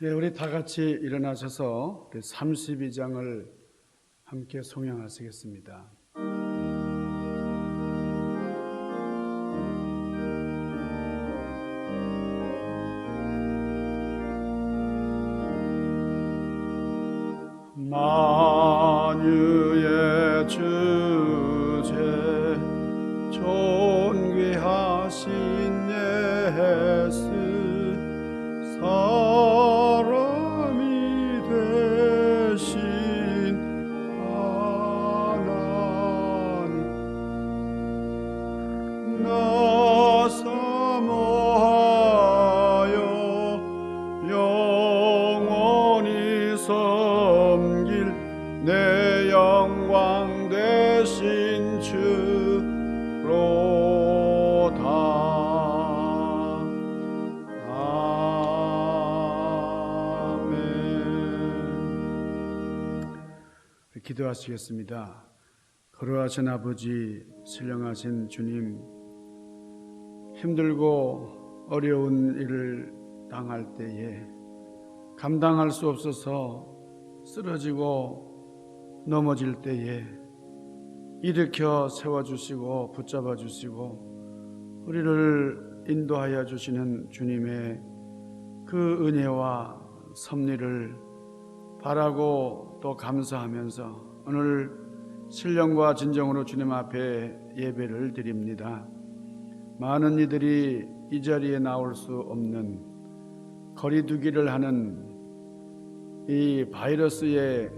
네, 우리 다 같이 일어나셔서 32장을 함께 송영하시겠습니다. 만유의 주제 존귀하신 예수 사람이 되신 하나님 나 사모하여 영원히 섬길 내 영광 되신 주로다. 기도하시겠습니다. 거룩하신 아버지, 신령하신 주님, 힘들고 어려운 일을 당할 때에 감당할 수 없어서 쓰러지고 넘어질 때에 일으켜 세워주시고 붙잡아 주시고 우리를 인도하여 주시는 주님의 그 은혜와 섭리를 바라고 또 감사하면서 오늘 신령과 진정으로 주님 앞에 예배를 드립니다. 많은 이들이 이 자리에 나올 수 없는 거리두기를 하는 이 바이러스의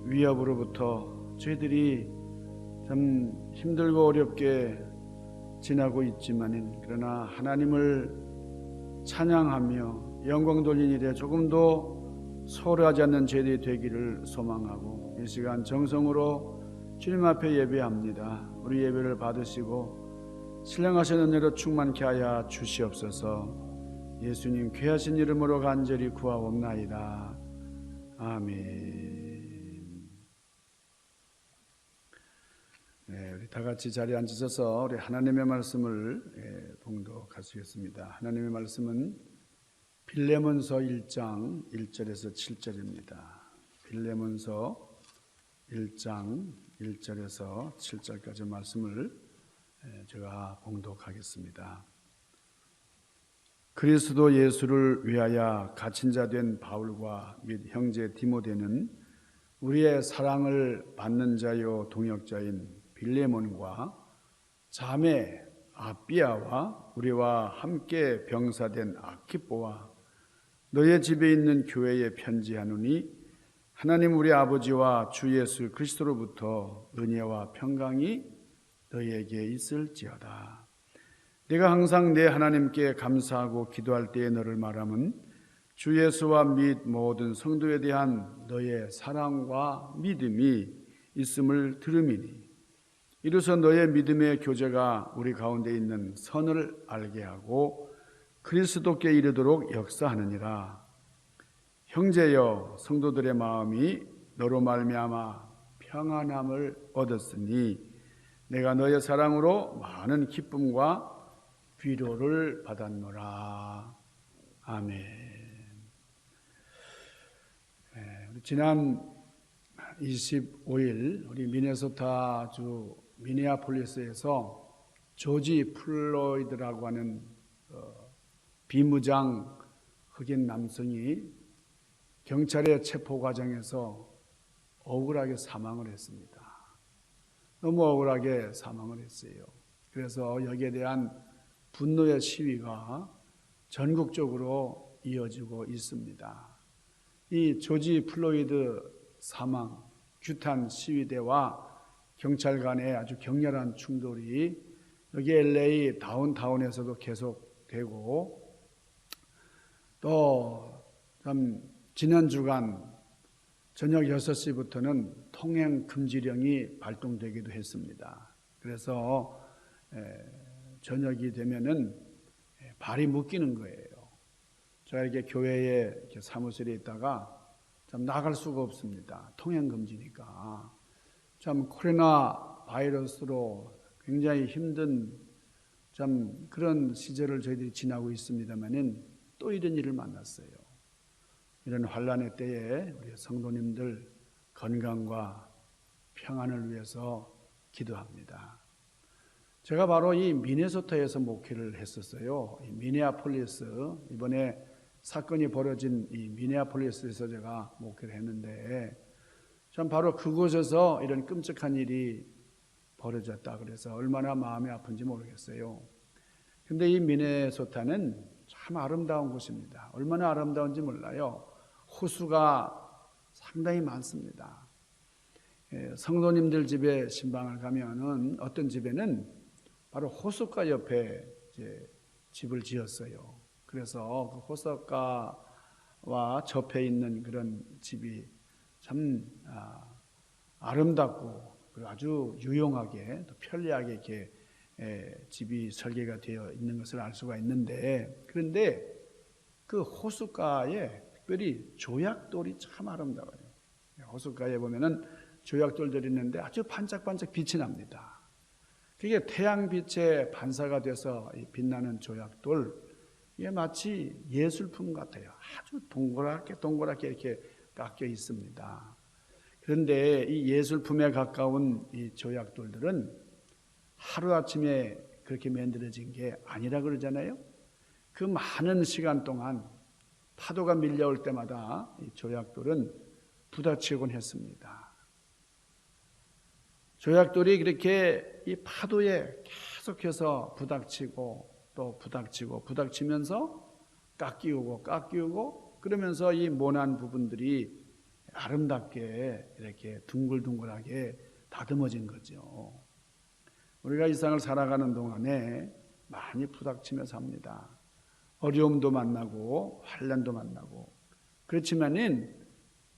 위협으로부터 저희들이 참 힘들고 어렵게 지나고 있지만 그러나 하나님을 찬양하며 영광 돌린 일에 조금도 소홀하지 않는 저희들이 되기를 소망하고 이 시간 정성으로 주님 앞에 예배합니다. 우리 예배를 받으시고 신령하신 은혜로 충만케 하여 주시옵소서. 예수님 귀하신 이름으로 간절히 구하옵나이다. 아멘. 네, 우리 다 같이 자리에 앉으셔서 우리 하나님의 말씀을 봉독하시겠습니다. 하나님의 말씀은 빌레몬서 1장 1절에서 7절입니다. 빌레몬서 1장 1절에서 7절까지 말씀을 제가 봉독하겠습니다. 그리스도 예수를 위하여 갇힌 자 된 바울과 및 형제 디모데는 우리의 사랑을 받는 자요 동역자인 빌레몬과 자매 아비아와 우리와 함께 병사된 아키포와 너의 집에 있는 교회에 편지하노니 하나님 우리 아버지와 주 예수 그리스도로부터 은혜와 평강이 너희에게 있을지어다. 내가 항상 내 하나님께 감사하고 기도할 때에 너를 말함은 주 예수와 및 모든 성도에 대한 너의 사랑과 믿음이 있음을 들음이니 이로써 너의 믿음의 교제가 우리 가운데 있는 선을 알게 하고 그리스도께 이르도록 역사하느니라. 형제여 성도들의 마음이 너로 말미암아 평안함을 얻었으니 내가 너의 사랑으로 많은 기쁨과 위로를 받았노라. 아멘. 지난 25일 우리 미네소타주 미네아폴리스에서 조지 플로이드라고 하는 비무장 흑인 남성이 경찰의 체포 과정에서 억울하게 사망을 했습니다. 너무 억울하게 사망을 했어요. 그래서 여기에 대한 분노의 시위가 전국적으로 이어지고 있습니다. 이 조지 플로이드 사망, 규탄 시위대와 경찰 간의 아주 격렬한 충돌이 여기 LA 다운타운에서도 계속되고 또 지난 주간 저녁 6시부터는 통행 금지령이 발동되기도 했습니다. 그래서 저녁이 되면은 발이 묶이는 거예요. 저에게 교회에 이렇게 사무실에 있다가 참 나갈 수가 없습니다. 통행 금지니까. 참 코로나 바이러스로 굉장히 힘든 참 그런 시절을 저희들이 지나고 있습니다만은 또 이런 일을 만났어요. 이런 환난의 때에 우리 성도님들 건강과 평안을 위해서 기도합니다. 제가 바로 이 미네소타에서 목회를 했었어요. 이 미네아폴리스, 이번에 사건이 벌어진 이 미네아폴리스에서 제가 목회를 했는데, 전 바로 그곳에서 이런 끔찍한 일이 벌어졌다 그래서 얼마나 마음이 아픈지 모르겠어요. 근데 이 미네소타는 참 아름다운 곳입니다. 얼마나 아름다운지 몰라요. 호수가 상당히 많습니다. 성도님들 집에 신방을 가면은 어떤 집에는 바로 호숫가 옆에 이제 집을 지었어요. 그래서 그 호숫가와 접해 있는 그런 집이 참 아름답고 그리고 아주 유용하게 또 편리하게 이렇게 집이 설계가 되어 있는 것을 알 수가 있는데, 그런데 그 호숫가에 특별히 조약돌이 참 아름다워요. 호숫가에 보면은 조약돌들이 있는데 아주 반짝반짝 빛이 납니다. 그게 태양빛에 반사가 돼서 빛나는 조약돌, 이게 마치 예술품 같아요. 아주 동그랗게 이렇게 깎여 있습니다. 그런데 이 예술품에 가까운 이 조약돌들은 하루아침에 그렇게 만들어진 게 아니라 그러잖아요. 그 많은 시간 동안 파도가 밀려올 때마다 이 조약돌은 부딪히곤 했습니다. 조약돌이 그렇게 이 파도에 계속해서 부닥치고 또 부닥치면서 깎이고 그러면서 이 모난 부분들이 아름답게 이렇게 둥글둥글하게 다듬어진 거죠. 우리가 이 세상을 살아가는 동안에 많이 부닥치며 삽니다. 어려움도 만나고 환난도 만나고 그렇지만은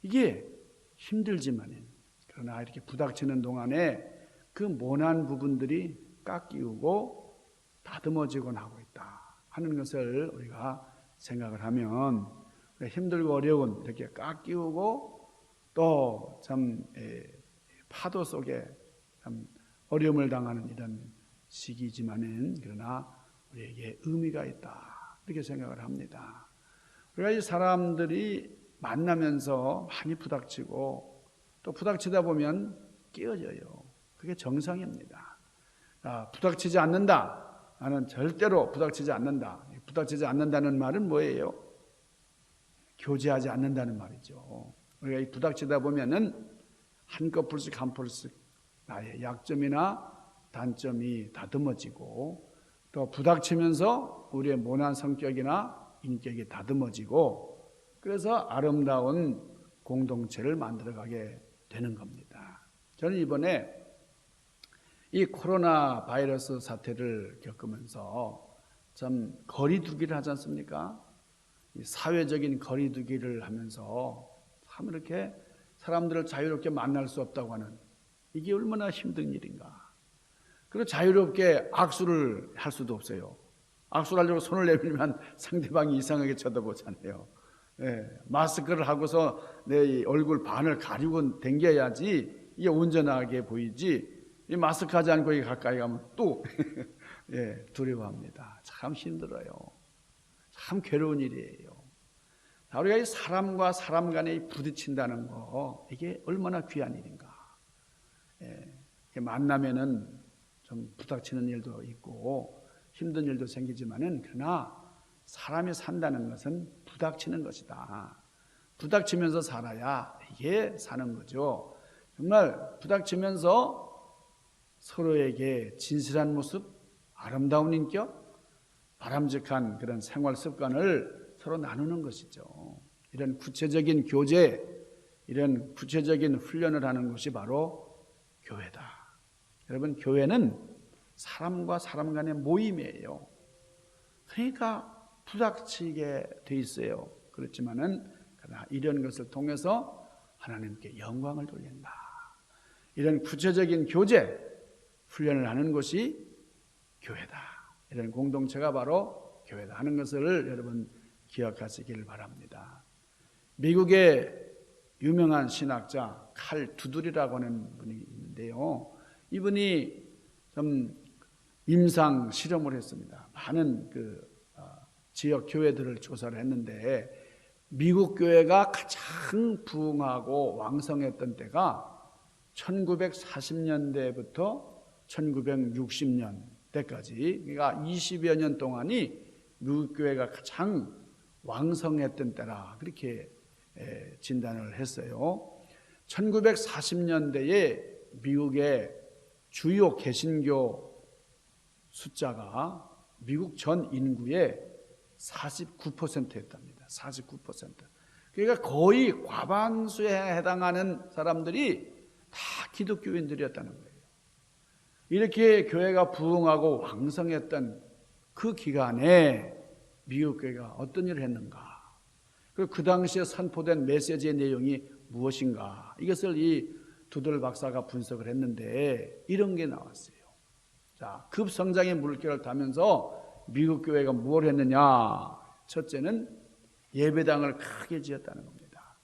이게 힘들지만은 그러나 이렇게 부닥치는 동안에 그 모난 부분들이 깎이고 다듬어지곤 하고 있다 하는 것을 우리가 생각을 하면 힘들고 어려운 이렇게 깎이고 또 참 파도 속에 참 어려움을 당하는 이런 시기지만은 그러나 우리에게 의미가 있다 이렇게 생각을 합니다. 우리가 이 사람들이 만나면서 많이 부닥치고 또 부닥치다 보면 깨어져요. 그게 정상입니다. 부닥치지 않는다. 나는 절대로 부닥치지 않는다. 부닥치지 않는다는 말은 뭐예요? 교제하지 않는다는 말이죠. 우리가 이 부닥치다 보면은 한꺼풀씩 나의 약점이나 단점이 다듬어지고 또 부닥치면서 우리의 모난 성격이나 인격이 다듬어지고 그래서 아름다운 공동체를 만들어가게 되는 겁니다. 저는 이번에 이 코로나 바이러스 사태를 겪으면서 참 거리두기를 하지 않습니까? 사회적인 거리두기를 하면서 참 이렇게 사람들을 자유롭게 만날 수 없다고 하는 이게 얼마나 힘든 일인가. 그리고 자유롭게 악수를 할 수도 없어요. 악수를 하려고 손을 내밀면 상대방이 이상하게 쳐다보잖아요. 마스크를 하고서 내 얼굴 반을 가리고 댕겨야지 이게 온전하게 보이지, 이 마스크 하지 않고 가까이 가면 또 두려워합니다. 참 힘들어요. 참 괴로운 일이에요. 우리가 이 사람과 사람 간에 부딪힌다는 거, 이게 얼마나 귀한 일인가. 만나면은 좀 부닥치는 일도 있고 힘든 일도 생기지만은 그러나 사람이 산다는 것은 부닥치는 것이다. 부닥치면서 살아야 이게 사는 거죠. 정말 부닥치면서 서로에게 진실한 모습, 아름다운 인격, 바람직한 그런 생활 습관을 서로 나누는 것이죠. 이런 구체적인 교제, 이런 구체적인 훈련을 하는 것이 바로 교회다. 여러분, 교회는 사람과 사람 간의 모임이에요. 그러니까 부닥치게 돼 있어요. 그렇지만은 그러나 이런 것을 통해서 하나님께 영광을 돌린다. 이런 구체적인 교제, 훈련을 하는 것이 교회다. 이런 공동체가 바로 교회다 하는 것을 여러분 기억하시길 바랍니다. 미국의 유명한 신학자 칼 두들이라고 하는 분이 있는데요. 이분이 좀 임상 실험을 했습니다. 많은 지역 교회들을 조사를 했는데 미국 교회가 가장 부흥하고 왕성했던 때가 1940년대부터 1960년대까지, 그러니까 20여 년 동안이 미국 교회가 가장 왕성했던 때라 그렇게 진단을 했어요. 1940년대에 미국의 주요 개신교 숫자가 미국 전 인구의 49%였답니다. 49%. 그러니까 거의 과반수에 해당하는 사람들이 다 기독교인들이었다는 거예요. 이렇게 교회가 부흥하고 왕성했던 그 기간에 미국 교회가 어떤 일을 했는가? 그리고 그 당시에 선포된 메시지의 내용이 무엇인가? 이것을 이 두들 박사가 분석을 했는데 이런 게 나왔어요. 자, 급성장의 물결을 타면서 미국 교회가 뭘 했느냐? 첫째는 예배당을 크게 지었다는 겁니다.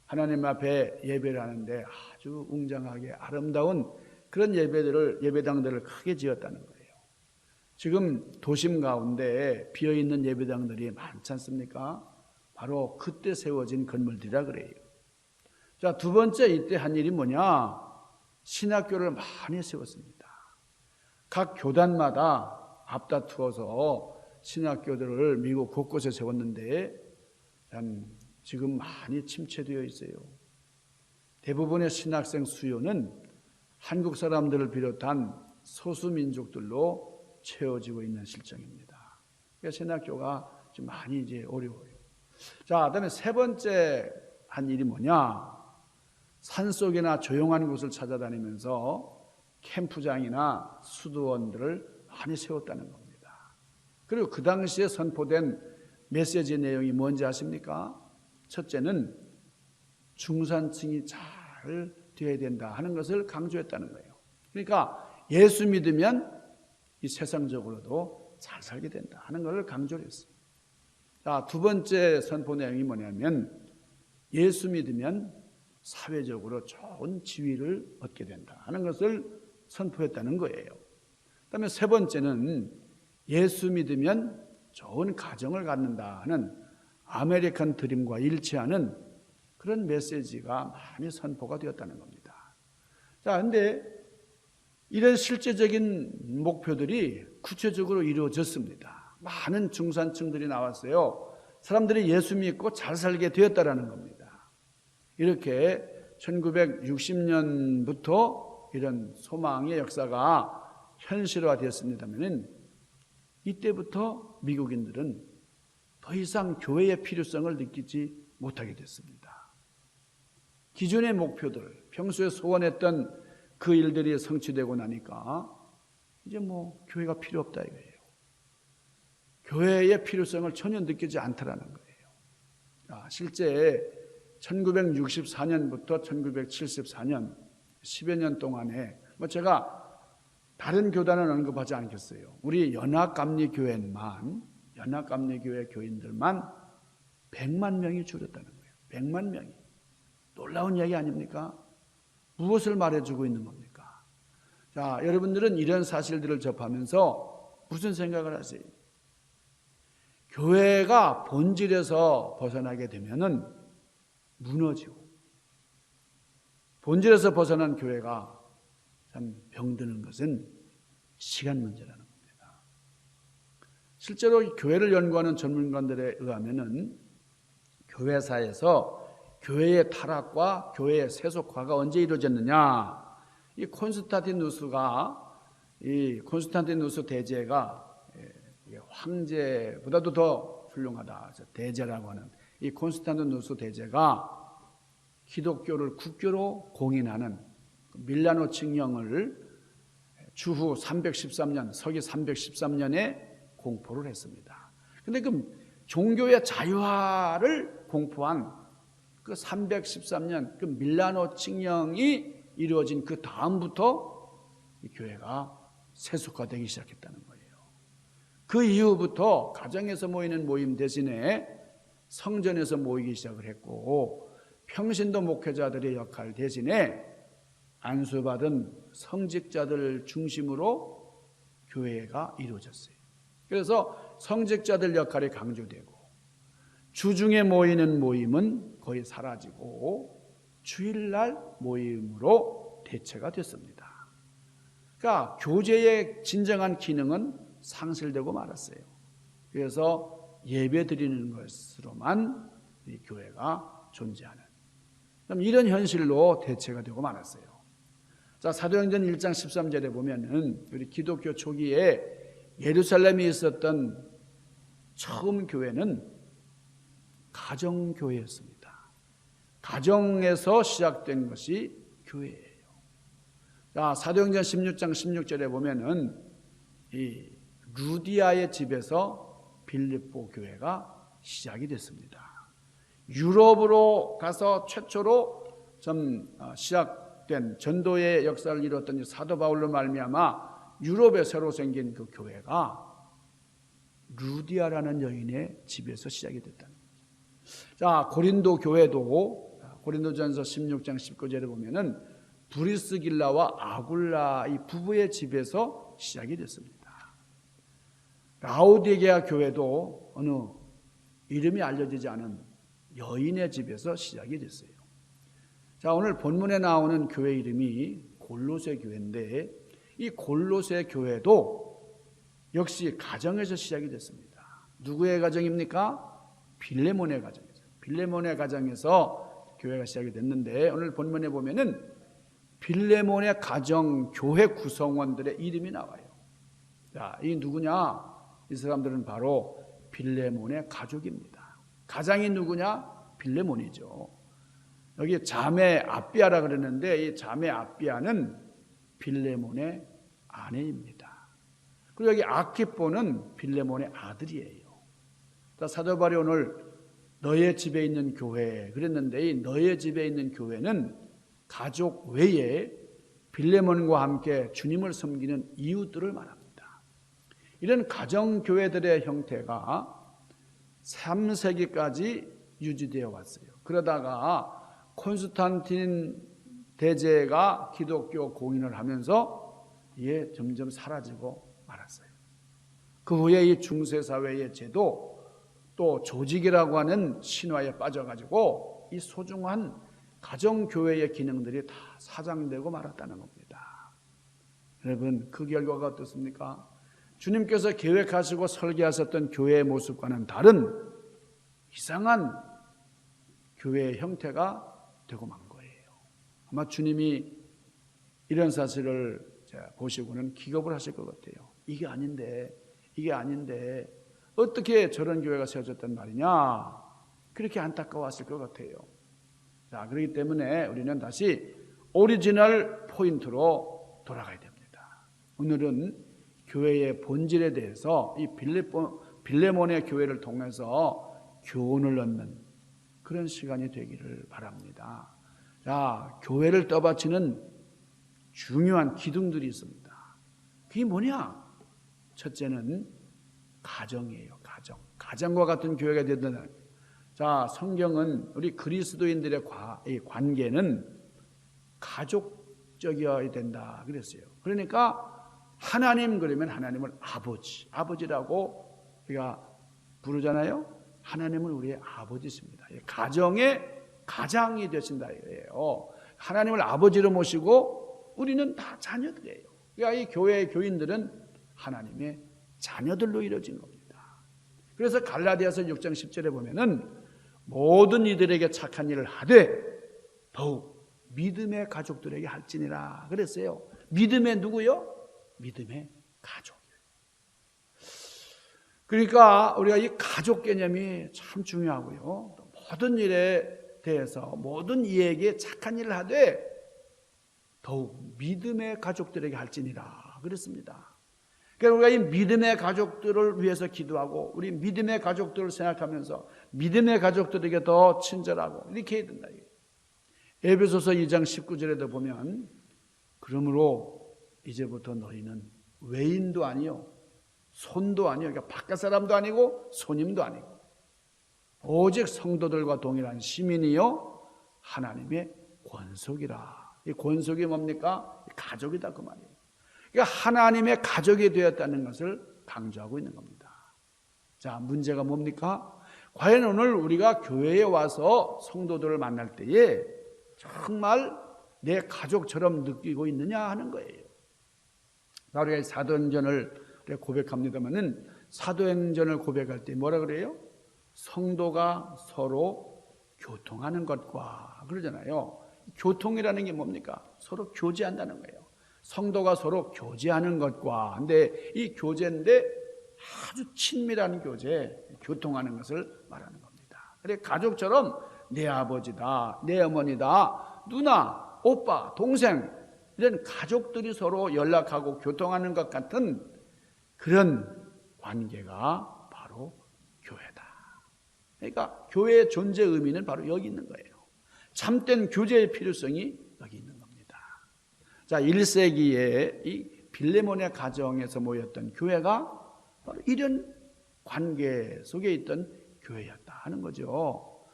하나님 앞에 예배를 하는데 아주 웅장하게 아름다운 그런 예배당들을 크게 지었다는 거예요. 지금 도심 가운데 비어있는 예배당들이 많지 않습니까? 바로 그때 세워진 건물들이라 그래요. 자, 두 번째 이때 한 일이 뭐냐? 신학교를 많이 세웠습니다. 각 교단마다 앞다투어서 신학교들을 미국 곳곳에 세웠는데 지금 많이 침체되어 있어요. 대부분의 신학생 수요는 한국 사람들을 비롯한 소수민족들로 채워지고 있는 실정입니다. 그러니까 신학교가 좀 많이 이제 어려워요. 자, 그다음에 세 번째 한 일이 뭐냐? 산속이나 조용한 곳을 찾아다니면서 캠프장이나 수도원들을 많이 세웠다는 겁니다. 그리고 그 당시에 선포된 메시지 내용이 뭔지 아십니까? 첫째는 중산층이 잘 되어야 된다 하는 것을 강조했다는 거예요. 그러니까 예수 믿으면 이 세상적으로도 잘 살게 된다 하는 것을 강조를 했어요. 자, 두 번째 선포 내용이 뭐냐면 예수 믿으면 사회적으로 좋은 지위를 얻게 된다 하는 것을 선포했다는 거예요. 그다음에 세 번째는 예수 믿으면 좋은 가정을 갖는다 하는 아메리칸 드림과 일치하는 그런 메시지가 많이 선포가 되었다는 겁니다. 자, 근데 이런 실제적인 목표들이 구체적으로 이루어졌습니다. 많은 중산층들이 나왔어요. 사람들이 예수 믿고 잘 살게 되었다라는 겁니다. 이렇게 1960년부터 이런 소망의 역사가 현실화되었습니다만 이때부터 미국인들은 더 이상 교회의 필요성을 느끼지 못하게 됐습니다. 기존의 목표들, 평소에 소원했던 그 일들이 성취되고 나니까 이제 교회가 필요 없다 이거예요. 교회의 필요성을 전혀 느끼지 않더라는 거예요. 실제 1964년부터 1974년 10여 년 동안에 제가 다른 교단은 언급하지 않겠어요. 우리 연합감리교회 교인들만 100만 명이 줄었다는 거예요. 100만 명이. 놀라운 이야기 아닙니까? 무엇을 말해주고 있는 겁니까? 자, 여러분들은 이런 사실들을 접하면서 무슨 생각을 하세요? 교회가 본질에서 벗어나게 되면은 무너지고, 본질에서 벗어난 교회가 참 병드는 것은 시간 문제라는 겁니다. 실제로 교회를 연구하는 전문가들에 의하면은 교회사에서 교회의 타락과 교회의 세속화가 언제 이루어졌느냐? 이 콘스탄티누스 대제가 황제보다도 더 훌륭하다. 대제라고 하는 이 콘스탄티누스 대제가 기독교를 국교로 공인하는 밀라노 칙령을 주후 313년, 서기 313년에 공포를 했습니다. 그런데 그 종교의 자유화를 공포한 그 313년 그 밀라노 칙령이 이루어진 그 다음부터 이 교회가 세속화되기 시작했다는 거예요. 그 이후부터 가정에서 모이는 모임 대신에 성전에서 모이기 시작을 했고, 평신도 목회자들의 역할 대신에 안수받은 성직자들 중심으로 교회가 이루어졌어요. 그래서 성직자들 역할이 강조되고, 주중에 모이는 모임은 거의 사라지고 주일날 모임으로 대체가 됐습니다. 그러니까 교제의 진정한 기능은 상실되고 말았어요. 그래서 예배 드리는 것으로만 이 교회가 존재하는, 그럼 이런 현실로 대체가 되고 말았어요. 자, 사도행전 1장 13절에 보면은 우리 기독교 초기에 예루살렘에 있었던 처음 교회는 가정교회였습니다. 가정에서 시작된 것이 교회예요. 자, 사도행전 16장 16절에 보면은 이 루디아의 집에서 빌립보 교회가 시작이 됐습니다. 유럽으로 가서 최초로 시작된 전도의 역사를 이뤘던 사도 바울로 말미암아 유럽에 새로 생긴 그 교회가 루디아라는 여인의 집에서 시작이 됐다는 거죠. 자, 고린도 교회도 고린도전서 16장 19절에 보면은 브리스길라와 아굴라 이 부부의 집에서 시작이 됐습니다. 라오디게아 교회도 어느 이름이 알려지지 않은 여인의 집에서 시작이 됐어요. 자, 오늘 본문에 나오는 교회 이름이 골로새 교회인데 이 골로새 교회도 역시 가정에서 시작이 됐습니다. 누구의 가정입니까? 빌레몬의 가정이죠. 빌레몬의 가정에서 교회가 시작이 됐는데 오늘 본문에 보면은 빌레몬의 가정 교회 구성원들의 이름이 나와요. 자, 이 누구냐? 이 사람들은 바로 빌레몬의 가족입니다. 가장이 누구냐? 빌레몬이죠. 여기 자매 아비아라 그러는데 이 자매 아비아는 빌레몬의 아내입니다. 그리고 여기 아키포는 빌레몬의 아들이에요. 사도 바울이 오늘 너의 집에 있는 교회 그랬는데 이 너의 집에 있는 교회는 가족 외에 빌레몬과 함께 주님을 섬기는 이웃들을 말합니다. 이런 가정교회들의 형태가 3세기까지 유지되어 왔어요. 그러다가 콘스탄틴 대제가 기독교 공인을 하면서 이게 점점 사라지고 말았어요. 그 후에 이 중세사회의 제도 또 조직이라고 하는 신화에 빠져가지고 이 소중한 가정교회의 기능들이 다 사장되고 말았다는 겁니다. 여러분, 그 결과가 어떻습니까? 주님께서 계획하시고 설계하셨던 교회의 모습과는 다른 이상한 교회의 형태가 되고 만 거예요. 아마 주님이 이런 사실을 보시고는 기겁을 하실 것 같아요. 이게 아닌데 어떻게 저런 교회가 세워졌단 말이냐, 그렇게 안타까워하실 것 같아요. 자, 그렇기 때문에 우리는 다시 오리지널 포인트로 돌아가야 됩니다. 오늘은 교회의 본질에 대해서 이 빌레몬의 교회를 통해서 교훈을 얻는 그런 시간이 되기를 바랍니다. 자, 교회를 떠받치는 중요한 기둥들이 있습니다. 그게 뭐냐? 첫째는 가정이에요. 가정과 같은 교회가 되는. 자, 성경은 우리 그리스도인들의 관계는 가족적이어야 된다 그랬어요. 그러니까 하나님 그러면 하나님을 아버지라고 우리가 부르잖아요. 하나님은 우리의 아버지십니다. 가정의 가장이 되신다 이거예요. 하나님을 아버지로 모시고 우리는 다 자녀들이에요. 그러니까 이 교회의 교인들은 하나님의 자녀들로 이루어진 겁니다. 그래서 갈라디아서 6장 10절에 보면은 모든 이들에게 착한 일을 하되 더욱 믿음의 가족들에게 할지니라 그랬어요. 믿음의 누구요? 믿음의 가족. 그러니까 우리가 이 가족 개념이 참 중요하고요. 모든 일에 대해서 모든 이에게 착한 일을 하되 더욱 믿음의 가족들에게 할지니라 그랬습니다. 그러니까 우리가 이 믿음의 가족들을 위해서 기도하고 우리 믿음의 가족들을 생각하면서 믿음의 가족들에게 더 친절하고 이렇게 해야 된다. 에베소서 2장 19절에도 보면 그러므로 이제부터 너희는 외인도 아니요 손도 아니요, 그러니까 바깥 사람도 아니고 손님도 아니고 오직 성도들과 동일한 시민이요 하나님의 권속이라. 이 권속이 뭡니까? 가족이다 그 말이에요. 그러니까 하나님의 가족이 되었다는 것을 강조하고 있는 겁니다. 자, 문제가 뭡니까? 과연 오늘 우리가 교회에 와서 성도들을 만날 때에 정말 내 가족처럼 느끼고 있느냐 하는 거예요. 우리가 사도행전을 고백합니다마는 사도행전을 고백할 때 뭐라 그래요? 성도가 서로 교통하는 것과 그러잖아요. 교통이라는 게 뭡니까? 서로 교제한다는 거예요. 성도가 서로 교제하는 것과, 근데 이 교제인데 아주 친밀한 교제, 교통하는 것을 말하는 겁니다. 그래 가족처럼 내 아버지다, 내 어머니다, 누나, 오빠, 동생 이런 가족들이 서로 연락하고 교통하는 것 같은 그런 관계가 바로 교회다. 그러니까 교회의 존재 의미는 바로 여기 있는 거예요. 참된 교제의 필요성이 여기 있는 겁니다. 자, 1세기에 이 빌레몬의 가정에서 모였던 교회가 바로 이런 관계 속에 있던 교회였다 하는 거죠.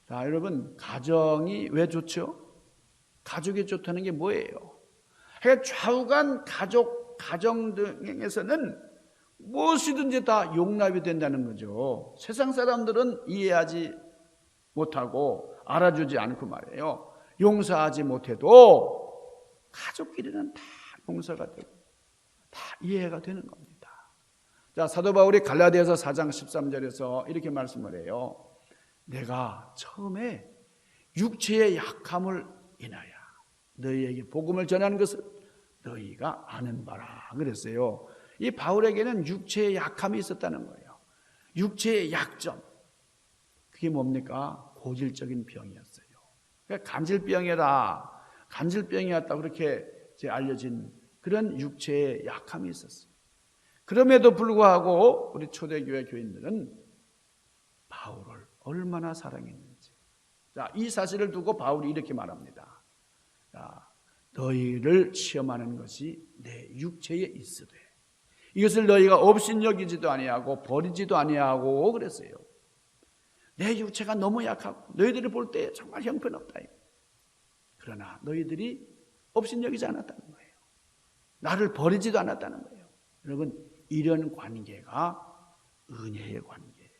자, 여러분, 가정이 왜 좋죠? 가족이 좋다는 게 뭐예요? 그러니까 좌우간 가정 등에서는 무엇이든지 다 용납이 된다는 거죠. 세상 사람들은 이해하지 못하고 알아주지 않고 말이에요. 용서하지 못해도 가족끼리는 다 용서가 되고 다 이해가 되는 겁니다. 자, 사도 바울이 갈라디아서 4장 13절에서 이렇게 말씀을 해요. 내가 처음에 육체의 약함을 인하여 너희에게 복음을 전하는 것을 너희가 아는 바라 그랬어요. 이 바울에게는 육체의 약함이 있었다는 거예요. 육체의 약점. 그게 뭡니까? 고질적인 병이었어요. 그러니까 간질병이었다 그렇게 알려진 그런 육체의 약함이 있었어요. 그럼에도 불구하고 우리 초대교회 교인들은 바울을 얼마나 사랑했는지. 자, 이 사실을 두고 바울이 이렇게 말합니다. 자, 너희를 시험하는 것이 내 육체에 있으되 이것을 너희가 업신여기지도 아니하고 버리지도 아니하고 그랬어요. 내 육체가 너무 약하고 너희들이 볼 때 정말 형편없다. 그러나 너희들이 업신여기지 않았다는 거예요. 나를 버리지도 않았다는 거예요. 여러분, 이런 관계가 은혜의 관계예요.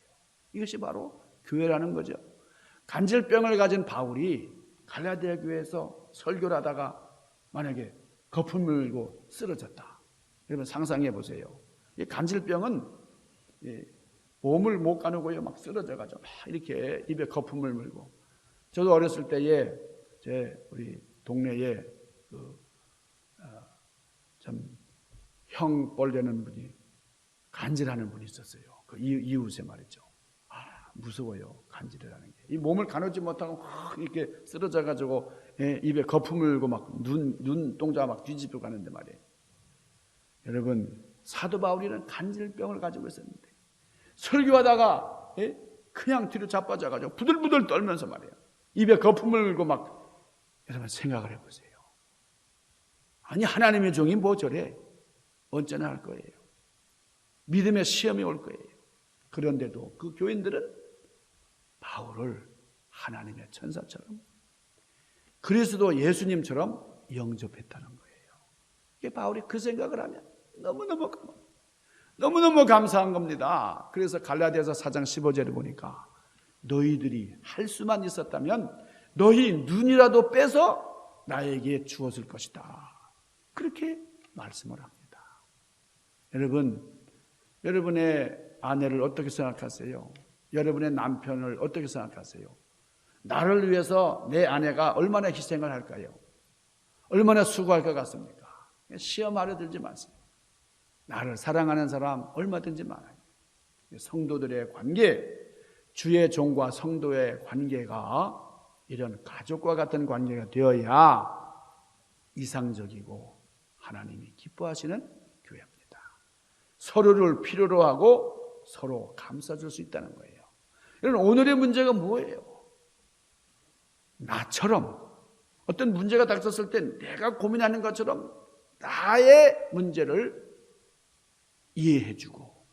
이것이 바로 교회라는 거죠. 간질병을 가진 바울이 갈라디아 교회에서 설교를 하다가 만약에 거품 물고 쓰러졌다. 여러분 상상해 보세요. 이 간질병은 몸을 못 가누고요, 막 쓰러져가지고 막 이렇게 입에 거품을 물고. 저도 어렸을 때에 우리 동네에 참 형 뻘되는 분이 간질하는 분이 있었어요. 그 이웃에 말이죠. 무서워요, 간질이라는 게. 이 몸을 가누지 못하고 확 이렇게 쓰러져가지고 입에 거품을 물고 막 눈동자 막 뒤집어 가는데 말이에요. 여러분, 사도 바울이는 간질병을 가지고 있었는데 설교하다가 그냥 뒤로 자빠져가지고 부들부들 떨면서 말이에요. 입에 거품을 물고 막. 여러분 생각을 해보세요. 아니, 하나님의 종이 뭐 저래? 언제나 할 거예요. 믿음의 시험이 올 거예요. 그런데도 그 교인들은 바울을 하나님의 천사처럼, 그리스도 예수님처럼 영접했다는 거예요. 이게 바울이 그 생각을 하면 너무너무 감사한 겁니다. 그래서 갈라디아서 4장 15절에 보니까 너희들이 할 수만 있었다면 너희 눈이라도 빼서 나에게 주었을 것이다. 그렇게 말씀을 합니다. 여러분, 여러분의 아내를 어떻게 생각하세요? 여러분의 남편을 어떻게 생각하세요? 나를 위해서 내 아내가 얼마나 희생을 할까요? 얼마나 수고할 것 같습니까? 시험하려 들지 마세요. 나를 사랑하는 사람 얼마든지 많아요. 성도들의 관계, 주의 종과 성도의 관계가 이런 가족과 같은 관계가 되어야 이상적이고 하나님이 기뻐하시는 교회입니다. 서로를 필요로 하고 서로 감싸줄 수 있다는 거예요. 여러분, 오늘의 문제가 뭐예요? 나처럼 어떤 문제가 닥쳤을 때 내가 고민하는 것처럼 나의 문제를 이해해주고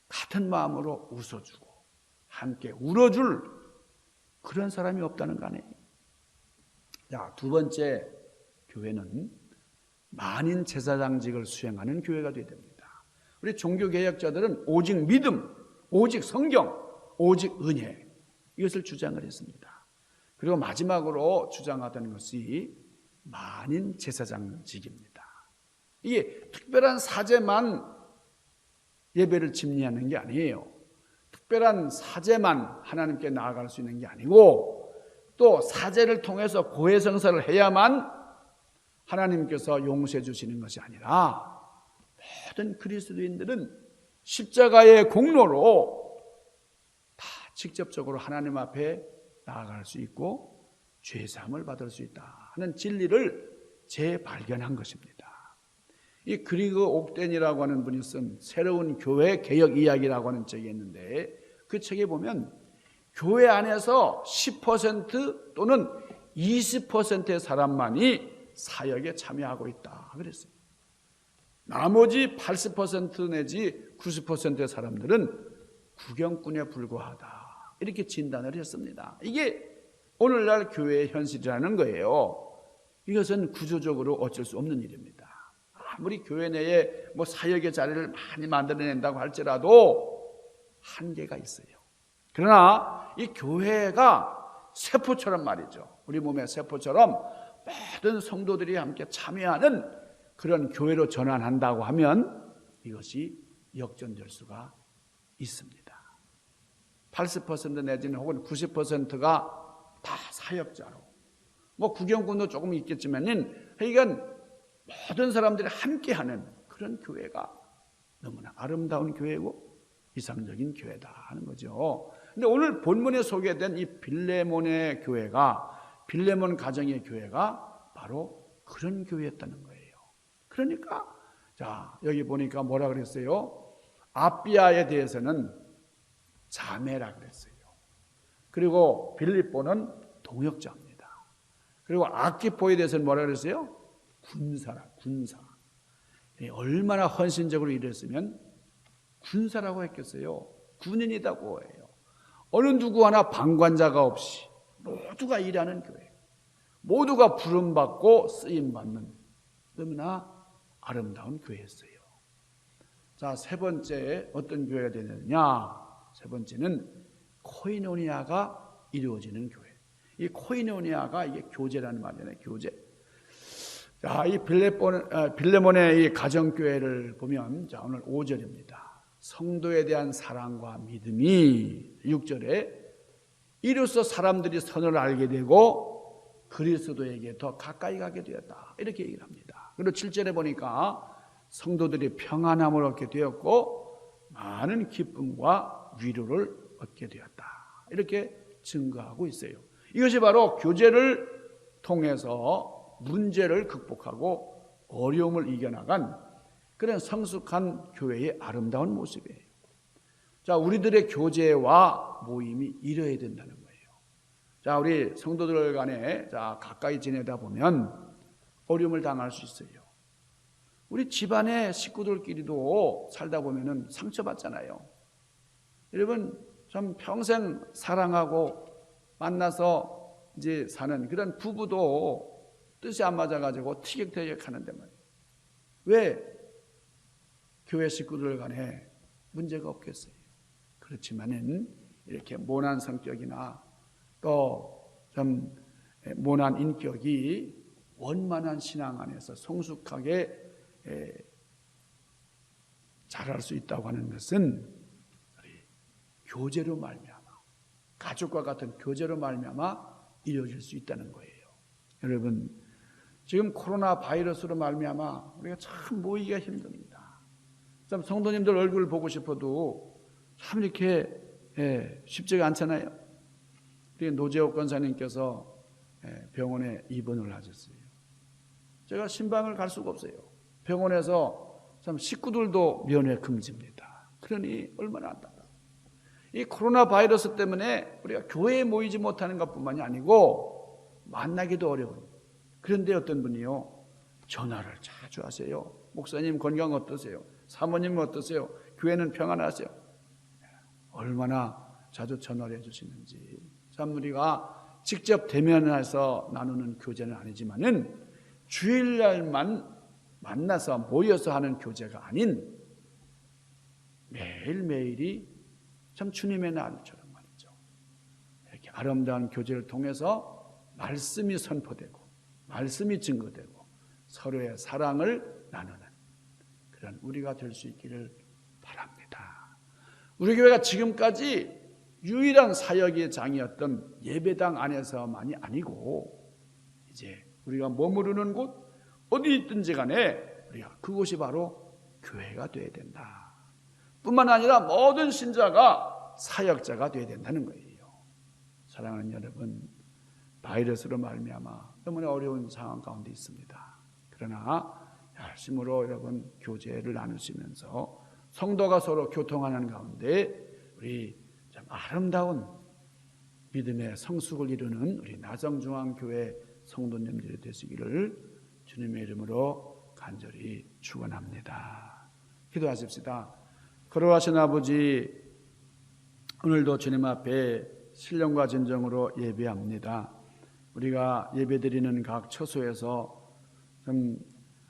같은 마음으로 웃어주고 함께 울어줄 그런 사람이 없다는 거 아니에요? 자, 두 번째, 교회는 만인 제사장직을 수행하는 교회가 되어야 됩니다. 우리 종교개혁자들은 오직 믿음, 오직 성경, 오직 은혜, 이것을 주장을 했습니다. 그리고 마지막으로 주장하던 것이 만인 제사장직입니다. 이게 특별한 사제만 예배를 집리하는 게 아니에요. 특별한 사제만 하나님께 나아갈 수 있는 게 아니고, 또 사제를 통해서 고해성사를 해야만 하나님께서 용서해 주시는 것이 아니라, 모든 그리스도인들은 십자가의 공로로 다 직접적으로 하나님 앞에 나아갈 수 있고 죄사함을 받을 수 있다 하는 진리를 재발견한 것입니다. 이 그리그 옥덴이라고 하는 분이 쓴 새로운 교회 개혁 이야기라고 하는 책이 있는데, 그 책에 보면 교회 안에서 10% 또는 20%의 사람만이 사역에 참여하고 있다 그랬어요. 나머지 80% 내지 90%의 사람들은 구경꾼에 불과하다, 이렇게 진단을 했습니다. 이게 오늘날 교회의 현실이라는 거예요. 이것은 구조적으로 어쩔 수 없는 일입니다. 아무리 교회 내에 사역의 자리를 많이 만들어낸다고 할지라도 한계가 있어요. 그러나 이 교회가 세포처럼 말이죠. 우리 몸의 세포처럼 모든 성도들이 함께 참여하는 그런 교회로 전환한다고 하면 이것이 역전될 수가 있습니다. 80% 내지는 혹은 90%가 다 사역자로, 구경꾼도 조금 있겠지만은, 하여간 모든 사람들이 함께하는 그런 교회가 너무나 아름다운 교회고 이상적인 교회다 하는 거죠. 근데 오늘 본문에 소개된 이 빌레몬의 교회가, 빌레몬 가정의 교회가 바로 그런 교회였다는 거예요. 그러니까 자, 여기 보니까 뭐라 그랬어요? 아비아에 대해서는 자매라 그랬어요. 그리고 빌립보는 동역자입니다. 그리고 아키포에 대해서는 뭐라 그랬어요? 군사라, 군사. 얼마나 헌신적으로 일했으면 군사라고 했겠어요. 군인이라고 해요. 어느 누구 하나 방관자가 없이 모두가 일하는 교회, 모두가 부름받고 쓰임받는 너무나 아름다운 교회였어요. 자, 세 번째 어떤 교회가 되느냐? 세 번째는 코이노니아가 이루어지는 교회. 이 코이노니아가 이게 교제라는 말이잖아요. 교제. 자, 이 빌레몬의 이 가정교회를 보면, 자, 오늘 5절입니다. 성도에 대한 사랑과 믿음이, 6절에 이로써 사람들이 선을 알게 되고 그리스도에게 더 가까이 가게 되었다, 이렇게 얘기를 합니다. 그리고 7절에 보니까 성도들이 평안함을 얻게 되었고 많은 기쁨과 위로를 얻게 되었다, 이렇게 증거하고 있어요. 이것이 바로 교제를 통해서 문제를 극복하고 어려움을 이겨나간 그런 성숙한 교회의 아름다운 모습이에요. 자, 우리들의 교제와 모임이 이뤄야 된다는 거예요. 자, 우리 성도들 간에 가까이 지내다 보면 어려움을 당할 수 있어요. 우리 집안의 식구들끼리도 살다 보면은 상처받잖아요. 여러분, 참 평생 사랑하고 만나서 이제 사는 그런 부부도 뜻이 안 맞아가지고 티격태격 하는데 말이에요. 왜? 교회 식구들 간에 문제가 없겠어요. 그렇지만은 이렇게 모난 성격이나 또 좀 모난 인격이 원만한 신앙 안에서 성숙하게 자랄 수 있다고 하는 것은 교제로 말미암아, 가족과 같은 교제로 말미암아 이루어질 수 있다는 거예요. 여러분, 지금 코로나 바이러스로 말미암아 우리가 참 모이기가 힘듭니다. 참 성도님들 얼굴 보고 싶어도 참 이렇게 쉽지가 않잖아요. 우리 노재욱 권사님께서 병원에 입원을 하셨어요. 제가 신방을 갈 수가 없어요. 병원에서 참 식구들도 면회 금지입니다. 그러니 얼마나 안타까워요. 이 코로나 바이러스 때문에 우리가 교회에 모이지 못하는 것뿐만이 아니고 만나기도 어려운, 그런데 어떤 분이요, 전화를 자주 하세요. 목사님 건강 어떠세요? 사모님 어떠세요? 교회는 평안하세요? 얼마나 자주 전화를 해주시는지. 참 우리가 직접 대면해서 나누는 교제는 아니지만은 주일날만 만나서 모여서 하는 교제가 아닌 매일매일이 참 주님의 날처럼 이렇게 아름다운 교제를 통해서 말씀이 선포되고 말씀이 증거되고 서로의 사랑을 나누는 그런 우리가 될 수 있기를 바랍니다. 우리 교회가 지금까지 유일한 사역의 장이었던 예배당 안에서만이 아니고 이제 우리가 머무르는 곳 어디 있든지 간에 우리가 그곳이 바로 교회가 되어야 된다. 뿐만 아니라 모든 신자가 사역자가 되어야 된다는 거예요. 사랑하는 여러분, 바이러스로 말미암아 너무나 어려운 상황 가운데 있습니다. 그러나 열심으로 여러분 교제를 나누시면서 성도가 서로 교통하는 가운데 우리 참 아름다운 믿음의 성숙을 이루는 우리 나정중앙교회 성도님들이 되시기를 주님의 이름으로 간절히 축원합니다. 기도하십시다. 거룩하신 아버지, 오늘도 주님 앞에 신령과 진정으로 예배합니다. 우리가 예배드리는 각 처소에서 좀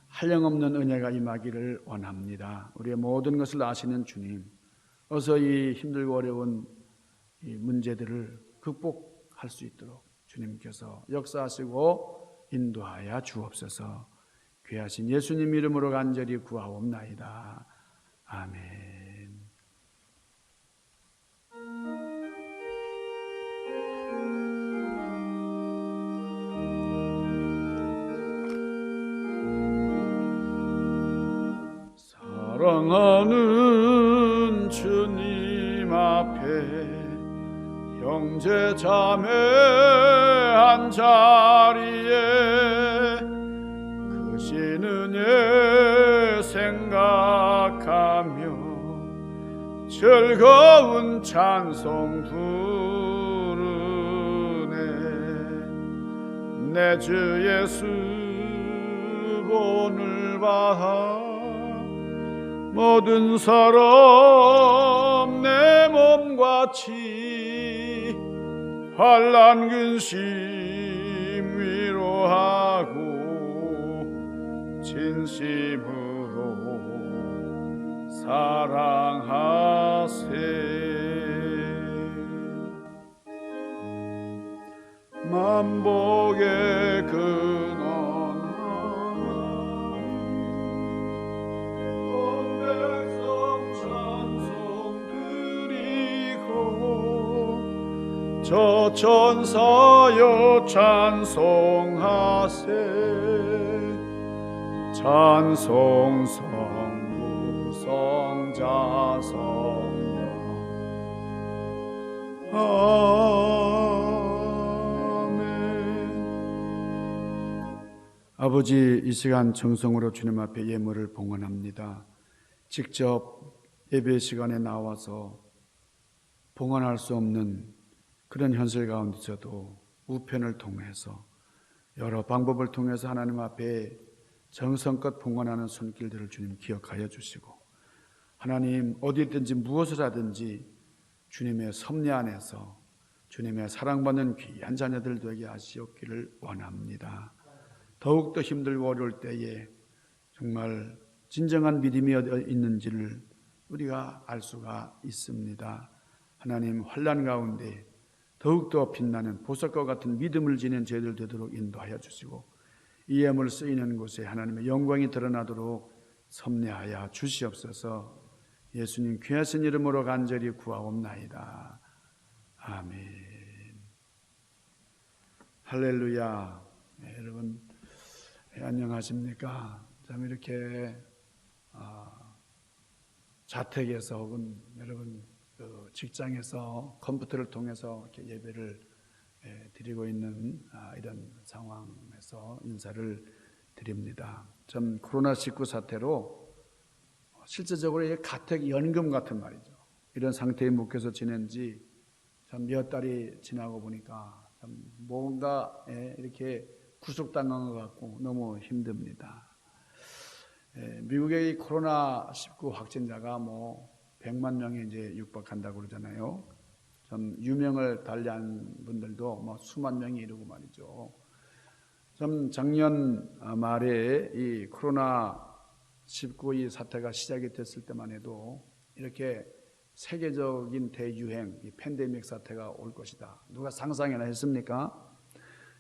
한량없는 은혜가 임하기를 원합니다. 우리의 모든 것을 아시는 주님, 어서 이 힘들고 어려운 이 문제들을 극복할 수 있도록 주님께서 역사하시고 인도하여 주옵소서. 귀하신 예수님 이름으로 간절히 구하옵나이다. 아멘. 사랑하는 주님 앞에 형제 자매 한 자리에 크신 은혜 생각하며 즐거운 찬송 부르네. 내 주 예수 오늘 봐 모든 사람 내 몸같이 환난 근심 위로하고 진심으로 사랑하세. 만복의 근원 저 천사여 찬송하세. 찬송 성부 성자 성령 아멘. 아버지, 이 시간 정성으로 주님 앞에 예물을 봉헌합니다. 직접 예배 시간에 나와서 봉헌할 수 없는 그런 현실 가운데서도 우편을 통해서 여러 방법을 통해서 하나님 앞에 정성껏 봉헌하는 손길들을 주님 기억하여 주시고, 하나님 어디든지 무엇을 하든지 주님의 섭리 안에서 주님의 사랑받는 귀한 자녀들 되게 하시옵기를 원합니다. 더욱더 힘들고 어려울 때에 정말 진정한 믿음이 어디 있는지를 우리가 알 수가 있습니다. 하나님, 환난 가운데 더욱더 빛나는 보석과 같은 믿음을 지닌 저희들 되도록 인도하여 주시고, 이 예물 쓰이는 곳에 하나님의 영광이 드러나도록 섭리하여 주시옵소서. 예수님 귀하신 이름으로 간절히 구하옵나이다. 아멘. 할렐루야. 네, 여러분 안녕하십니까? 참 이렇게 자택에서 혹은 여러분 직장에서 컴퓨터를 통해서 이렇게 예배를 드리고 있는 이런 상황에서 인사를 드립니다. 참 코로나19 사태로 실제적으로 가택연금 같은 말이죠. 이런 상태에 묶여서 지낸 지 참 몇 달이 지나고 보니까 참 뭔가 이렇게 구속당한 것 같고 너무 힘듭니다. 미국의 코로나19 확진자가 100만 명이 이제 육박한다고 그러잖아요. 좀 유명을 달리한 분들도 수만 명이 이르고 말이죠. 좀 작년 말에 이 코로나19 이 사태가 시작이 됐을 때만 해도 이렇게 세계적인 대유행, 이 팬데믹 사태가 올 것이다. 누가 상상이나 했습니까?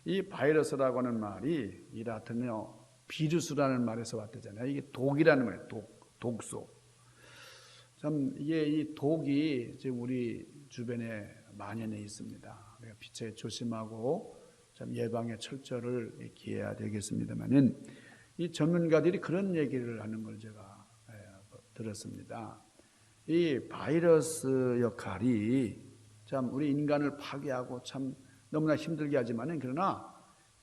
이 바이러스라고 하는 말이 이 라틴어 비루스라는 말에서 왔다잖아요. 이게 독이라는 말이에요. 독소. 참 이게 이 독이 지금 우리 주변에 만연해 있습니다. 우리가 피처에 조심하고 참 예방에 철저를 기해야 되겠습니다만은 이 전문가들이 그런 얘기를 하는 걸 제가 들었습니다. 이 바이러스 역할이 참 우리 인간을 파괴하고 참 너무나 힘들게 하지만은 그러나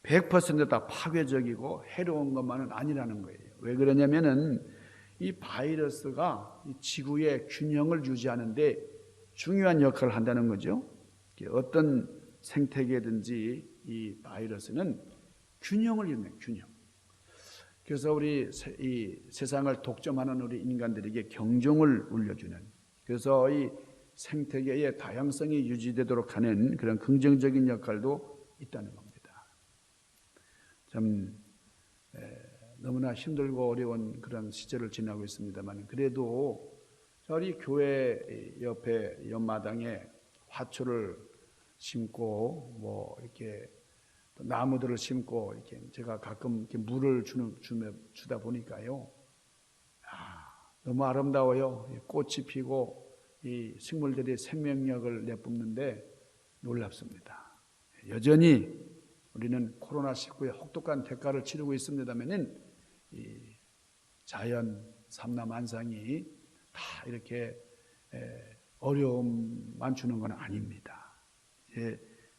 100% 다 파괴적이고 해로운 것만은 아니라는 거예요. 왜 그러냐면은 이 바이러스가 이 지구의 균형을 유지하는데 중요한 역할을 한다는 거죠. 어떤 생태계든지 이 바이러스는 균형을 이루는 균형. 그래서 우리 이 세상을 독점하는 우리 인간들에게 경종을 울려주는, 그래서 이 생태계의 다양성이 유지되도록 하는 그런 긍정적인 역할도 있다는 겁니다. 참 너무나 힘들고 어려운 그런 시절을 지나고 있습니다만 그래도 우리 교회 옆에 옆마당에 화초를 심고 뭐 이렇게 나무들을 심고 이렇게 제가 가끔 이렇게 물을 주다 보니까요, 너무 아름다워요. 꽃이 피고 이 식물들이 생명력을 내뿜는데 놀랍습니다. 여전히 우리는 코로나19의 혹독한 대가를 치르고 있습니다만은 이 자연 삼라만상이 다 이렇게 어려움만 주는 건 아닙니다.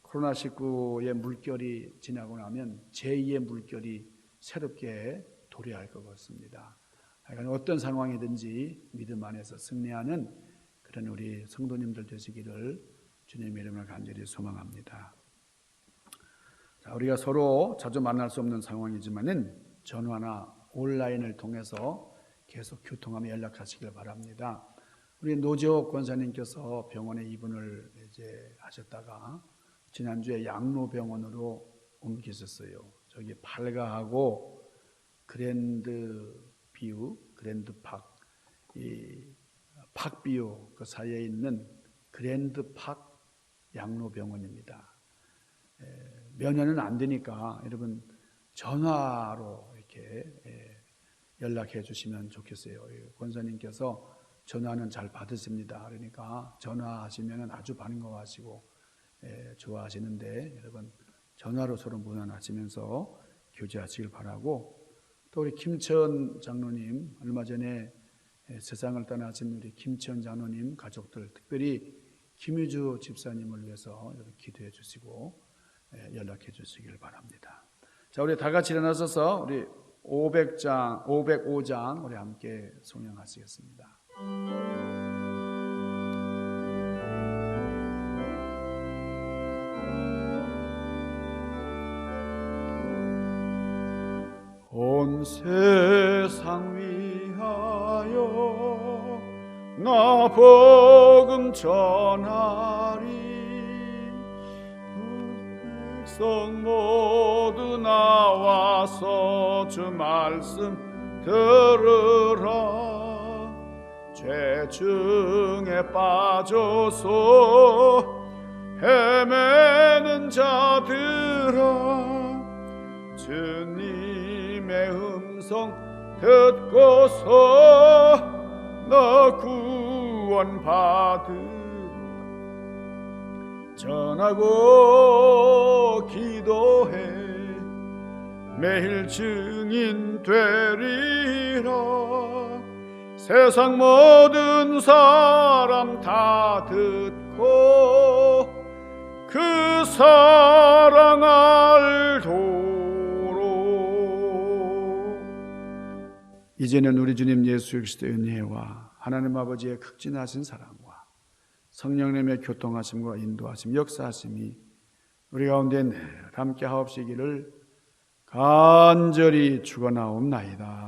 코로나19의 물결이 지나고 나면 제2의 물결이 새롭게 도래할 것 같습니다. 어떤 상황이든지 믿음 안에서 승리하는 그런 우리 성도님들 되시기를 주님의 이름으로 간절히 소망합니다. 자, 우리가 서로 자주 만날 수 없는 상황이지만은 전화나 온라인을 통해서 계속 교통하며 연락하시길 바랍니다. 우리 노재옥 권사님께서 병원에 입원을 이제 하셨다가 지난주에 양로병원으로 옮기셨어요. 저기 팔가하고 그랜드뷰, 그랜드팍, 이 팍뷰 그 사이에 있는 그랜드팍 양로병원입니다. 면회는 안 되니까 여러분 전화로 이렇게 연락해 주시면 좋겠어요. 권사님께서 전화는 잘 받으십니다. 그러니까 전화하시면 아주 반가워하시고 좋아하시는데 여러분 전화로 서로 문안하시면서 교제하시길 바라고, 또 우리 김천 장로님, 얼마 전에 세상을 떠나신 우리 김천 장로님 가족들, 특별히 김유주 집사님을 위해서 기도해 주시고 연락해 주시길 바랍니다. 자, 우리 다 같이 일어나서서 우리 505장 우리 함께 송영하시겠습니다. 온 세상 위하여 나 복음 전하리, 백성 모두 나와서 주 말씀 들으라. 죄중에 빠져서 헤매는 자들아, 주님의 음성 듣고서 너 구원받으라. 전하고 기도해 매일 증인 되리라. 세상 모든 사람 다 듣고 그 사랑 알도록. 이제는 우리 주님 예수 그리스도의 은혜와 하나님 아버지의 극진하신 사랑과 성령님의 교통하심과 인도하심, 역사하심이 우리 가운데 늘 함께 하옵시기를 간절히 축원하옵나이다.